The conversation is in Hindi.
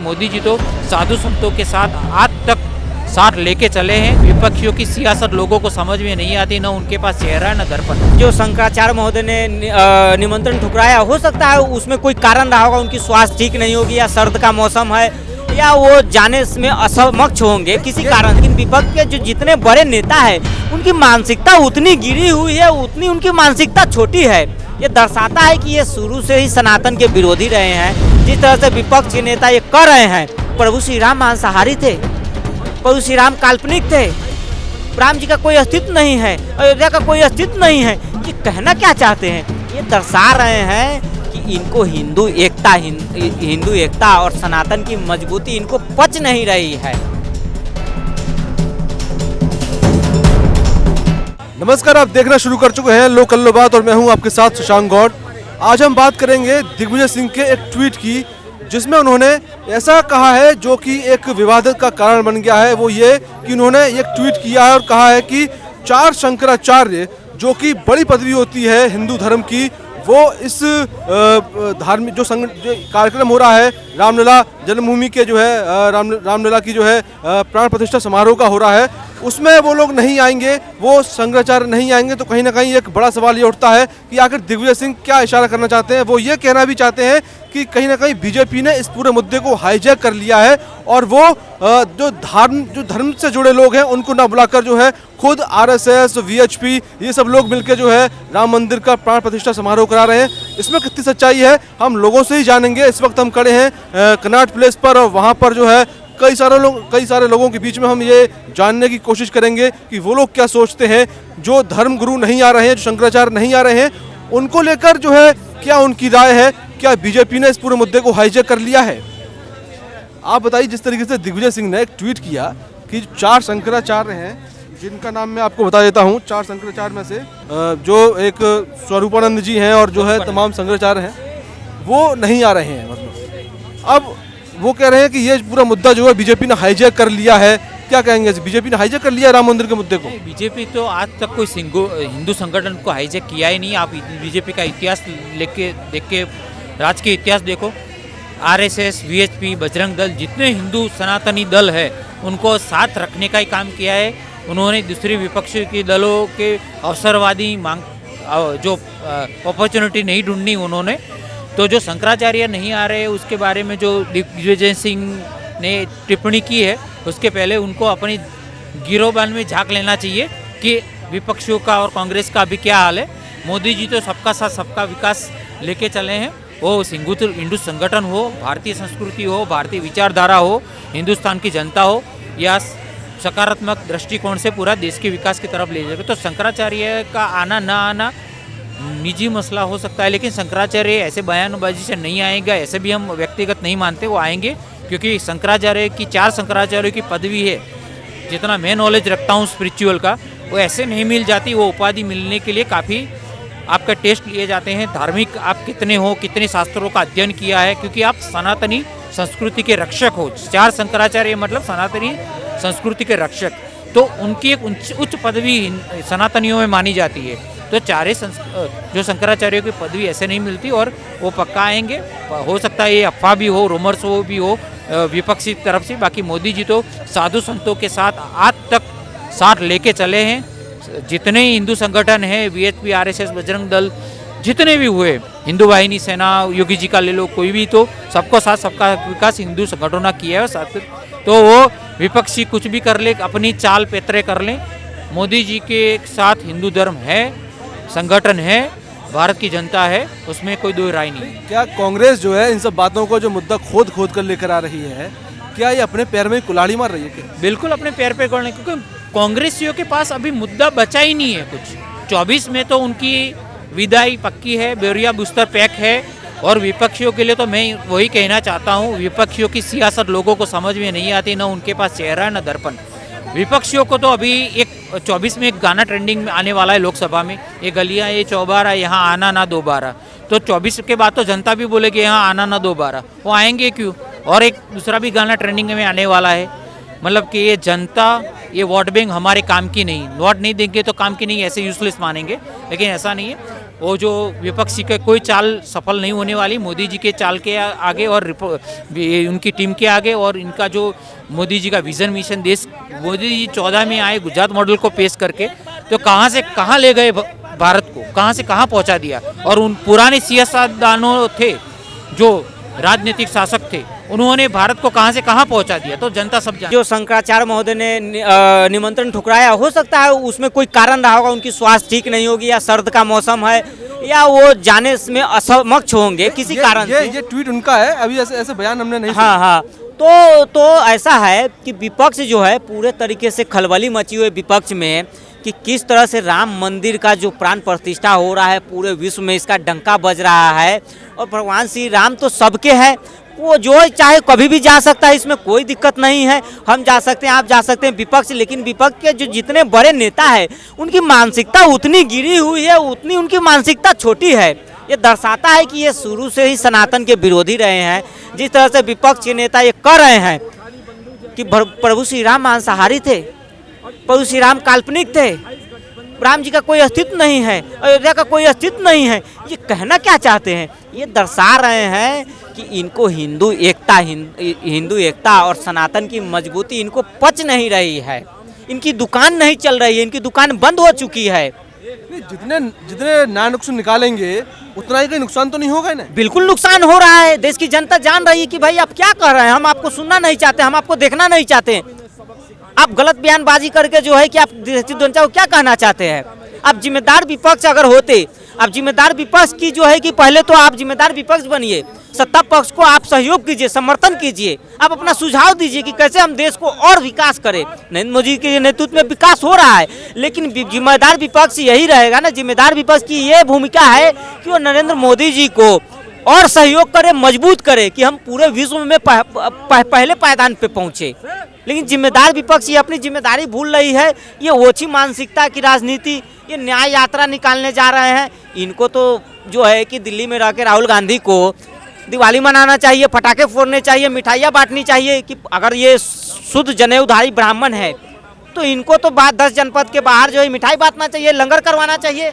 मोदी जी तो साधु संतों के साथ आज तक साथ लेके चले हैं। विपक्षियों की सियासत लोगों को समझ में नहीं आती, न उनके पास चेहरा है न दर्पण। जो शंकराचार्य महोदय ने निमंत्रण ठुकराया, हो सकता है उसमें कोई कारण रहा होगा, उनकी स्वास्थ्य ठीक नहीं होगी या सर्द का मौसम है या वो जाने में असमक्ष होंगे किसी कारण। लेकिन विपक्ष के जो जितने बड़े नेता है उनकी मानसिकता उतनी गिरी हुई है, उतनी उनकी मानसिकता छोटी है। ये दर्शाता है कि ये शुरू से ही सनातन के विरोधी रहे हैं। जिस तरह से विपक्ष के नेता ये कर रहे हैं, प्रभु श्री राम मांसाहारी थे, प्रभु श्री राम काल्पनिक थे, राम जी का कोई अस्तित्व नहीं है, अयोध्या का कोई अस्तित्व नहीं है, ये कहना क्या चाहते हैं? ये दर्शा रहे हैं कि इनको हिंदू एकता और सनातन की मजबूती इनको पच नहीं रही है। नमस्कार, आप देखना शुरू कर चुके हैं लोक कल्लो बात और मैं हूं आपके साथ शशांक गौड़। आज हम बात करेंगे दिग्विजय सिंह के एक ट्वीट की, जिसमें उन्होंने ऐसा कहा है जो कि एक विवाद का कारण बन गया है। वो ये कि उन्होंने एक ट्वीट किया है और कहा है कि 4 शंकराचार्य, जो कि बड़ी पदवी होती है हिंदू धर्म की, वो इस धार्मिक जो कार्यक्रम हो रहा है रामलला जन्मभूमि के जो है रामलला की जो है प्राण प्रतिष्ठा समारोह का हो रहा है, उसमें वो लोग नहीं आएंगे, वो शंकराचार्य नहीं आएंगे। तो कहीं ना कहीं एक बड़ा सवाल ये उठता है कि आखिर दिग्विजय सिंह क्या इशारा करना चाहते हैं। वो ये कहना भी चाहते हैं कि कहीं ना कहीं बीजेपी ने इस पूरे मुद्दे को हाईजैक कर लिया है और वो जो धर्म से जुड़े लोग हैं उनको ना बुलाकर जो है खुद आरएसएस, वीएचपी, ये सब लोग मिलकर जो है राम मंदिर का प्राण प्रतिष्ठा समारोह करा रहे हैं। इसमें कितनी सच्चाई है हम लोगों से ही जानेंगे। इस वक्त हम खड़े हैं कनॉट प्लेस पर और वहाँ पर जो है कई सारे लोगों के बीच में हम ये जानने की कोशिश करेंगे कि वो लोग क्या सोचते हैं। जो धर्म गुरु नहीं आ रहे हैं, जो शंकराचार्य नहीं आ रहे हैं, उनको लेकर जो है क्या उनकी राय है, क्या बीजेपी ने इस पूरे मुद्दे को हाईजैक कर लिया है। आप बताइए, जिस तरीके से दिग्विजय सिंह ने एक ट्वीट किया कि 4 शंकराचार्य हैं, जिनका नाम मैं आपको बता देता हूँ। 4 शंकराचार्य में से जो एक स्वरूपानंद जी हैं और जो है तमाम शंकराचार्य हैं, वो नहीं आ रहे हैं। मतलब अब वो कह रहे हैं कि ये पूरा मुद्दा जो है बीजेपी ने हाईजैक कर लिया है। क्या कहेंगे, बीजेपी ने हाईजैक कर लिया है राम मंदिर के मुद्दे को? बीजेपी तो आज तक कोई हिंदू संगठन को हाईजैक किया ही नहीं। आप बीजेपी का इतिहास देख के राज्य के इतिहास देखो, आरएसएस, वीएचपी, बजरंग दल, जितने हिंदू सनातनी दल है उनको साथ रखने का ही काम किया है। उन्होंने दूसरी विपक्षी के दलों के अवसरवादी जो अपॉर्चुनिटी नहीं ढूंढनी उन्होंने। तो जो शंकराचार्य नहीं आ रहे उसके बारे में जो दिग्विजय सिंह ने टिप्पणी की है, उसके पहले उनको अपनी गिरोबान में झांक लेना चाहिए कि विपक्षियों का और कांग्रेस का अभी क्या हाल है। मोदी जी तो सबका साथ सबका विकास लेके चले हैं। वो हिंदू संगठन हो, भारतीय संस्कृति हो, भारतीय विचारधारा हो, हिंदुस्तान की जनता हो, या सकारात्मक दृष्टिकोण से पूरा देश के विकास की तरफ ले जाएगा। तो शंकराचार्य का आना ना आना निजी मसला हो सकता है, लेकिन शंकराचार्य ऐसे बयानबाजी से नहीं आएगा, ऐसे भी हम व्यक्तिगत नहीं मानते। वो आएंगे क्योंकि शंकराचार्य की 4 शंकराचार्य की पदवी है। जितना मैं नॉलेज रखता हूँ स्पिरिचुअल का, वो ऐसे नहीं मिल जाती। वो उपाधि मिलने के लिए काफ़ी आपका टेस्ट लिए जाते हैं। धार्मिक आप कितने हो, कितने शास्त्रों का अध्ययन किया है, क्योंकि आप सनातनी संस्कृति के रक्षक हो। 4 शंकराचार्य मतलब सनातनी संस्कृति के रक्षक, तो उनकी एक उच्च पदवी सनातनियों में मानी जाती है। तो 4 जो शंकराचार्यों की पदवी ऐसे नहीं मिलती और वो पक्का आएंगे। हो सकता है ये अफवाह भी हो, रूमर्स हो भी हो विपक्षी तरफ से। बाकी मोदी जी तो साधु संतों के साथ आज तक साथ लेके चले हैं। जितने ही हिंदू संगठन हैं, वीएचपी, आरएसएस, बजरंग दल, जितने भी हुए, हिंदू वाहिनी सेना, योगी जी का ले लो, कोई भी, तो सबको साथ सबका विकास हिंदू संगठनों ने किया है साथ। तो वो विपक्षी कुछ भी कर ले, अपनी चाल पेतरे कर लें, मोदी जी के साथ हिंदू धर्म है, संगठन है, भारत की जनता है, उसमें कोई दो राय नहीं। क्या कांग्रेस जो है इन सब बातों को जो मुद्दा खोद कर लेकर आ रही है, क्या ये अपने पैर में कुल्हाड़ी मार रही है क्या? बिल्कुल अपने पैर पे कुल्हाड़ी, क्योंकि कांग्रेसियों के पास अभी मुद्दा बचा ही नहीं है कुछ। 24 में तो उनकी विदाई पक्की है, बेरिया बूस्टर पैक है। और विपक्षियों के लिए तो मैं वही कहना चाहता हूँ, विपक्षियों की सियासत लोगों को समझ में नहीं आती, न उनके पास चेहरा है न दर्पण। विपक्षियों को तो अभी एक 24 में एक गाना ट्रेंडिंग में आने वाला है लोकसभा में, ये गलियां ये चौबारा, यहाँ आना ना दोबारा। तो 24 के बाद तो जनता भी बोलेगी यहाँ आना ना दोबारा, वो आएंगे क्यों? और एक दूसरा भी गाना ट्रेंडिंग में आने वाला है, मतलब कि ये जनता, ये वोट बैंक हमारे काम की नहीं, वोट नहीं देंगे तो काम की नहीं, ऐसे यूजलेस मानेंगे। लेकिन ऐसा नहीं है, वो जो विपक्षी के कोई चाल सफल नहीं होने वाली मोदी जी के चाल के आगे और उनकी टीम के आगे। और इनका जो मोदी जी का विजन मिशन देश, मोदी जी 14 में आए गुजरात मॉडल को पेश करके, तो कहाँ से कहाँ ले गए भारत को, कहाँ से कहाँ पहुँचा दिया। और उन पुराने सियासतदानों थे जो राजनीतिक शासक थे, उन्होंने भारत को कहां से कहां पहुंचा दिया, तो जनता सब जानती है। जो शंकराचार्य महोदय ने निमंत्रण ठुकराया, हो सकता है उसमें कोई कारण रहा होगा, उनकी स्वास्थ्य ठीक नहीं होगी, या सर्द का मौसम है, या वो जाने में असमक्ष होंगे किसी कारण से। ये ट्वीट उनका है, अभी ऐसे बयान हमने नहीं हाँ हाँ, तो ऐसा है कि विपक्ष जो है पूरे तरीके से खलबली मची हुई विपक्ष में कि किस तरह से राम मंदिर का जो प्राण प्रतिष्ठा हो रहा है, पूरे विश्व में इसका डंका बज रहा है। और भगवान श्री राम तो सबके हैं, वो जो चाहे कभी भी जा सकता है, इसमें कोई दिक्कत नहीं है। हम जा सकते हैं, आप जा सकते हैं, विपक्ष। लेकिन विपक्ष के जो जितने बड़े नेता है, उनकी मानसिकता उतनी गिरी हुई है, उतनी उनकी मानसिकता छोटी है। ये दर्शाता है कि ये शुरू से ही सनातन के विरोधी रहे हैं। जिस तरह से विपक्ष के नेता ये कर रहे हैं कि प्रभु श्री राम मांसाहारी थे, प्रभु श्री राम काल्पनिक थे, राम जी का कोई अस्तित्व नहीं है, अयोध्या का कोई अस्तित्व नहीं है, ये कहना क्या चाहते हैं? ये दर्शा रहे हैं कि इनको हिंदू एकता और सनातन की मजबूती इनको पच नहीं रही है। इनकी दुकान नहीं चल रही है, इनकी दुकान बंद हो चुकी है। जितने नया नुकसान निकालेंगे उतना ही कोई नुकसान तो नहीं होगा ना? बिल्कुल नुकसान हो रहा है। देश की जनता जान रही है कि भाई आप क्या कह रहे हैं, हम आपको सुनना नहीं चाहते, हम आपको देखना नहीं चाहते। आप गलत बयानबाजी करके जो है कि आप जनता को क्या कहना चाहते हैं? आप जिम्मेदार विपक्ष अगर होते, आप जिम्मेदार विपक्ष की जो है कि पहले तो आप जिम्मेदार विपक्ष बनिए, सत्ता पक्ष को आप सहयोग कीजिए, समर्थन कीजिए, आप अपना सुझाव दीजिए कि कैसे हम देश को और विकास करें। नरेंद्र मोदी के नेतृत्व में विकास हो रहा है, लेकिन जिम्मेदार विपक्ष यही रहेगा ना। जिम्मेदार विपक्ष की ये भूमिका है कि वो नरेंद्र मोदी जी को और सहयोग करे, मजबूत करे कि हम पूरे विश्व में पहले पायदान पे पहुंचे। लेकिन जिम्मेदार विपक्ष ये अपनी जिम्मेदारी भूल रही है। ये ओछी मानसिकता की राजनीति, ये न्याय यात्रा निकालने जा रहे हैं। इनको तो जो है कि दिल्ली में रह के राहुल गांधी को दिवाली मनाना चाहिए, पटाखे फोड़ने चाहिए, मिठाइयाँ बांटनी चाहिए कि अगर ये शुद्ध जनेऊधारी ब्राह्मण है तो इनको तो 10 जनपद के बाहर जो है मिठाई बांटना चाहिए, लंगर करवाना चाहिए।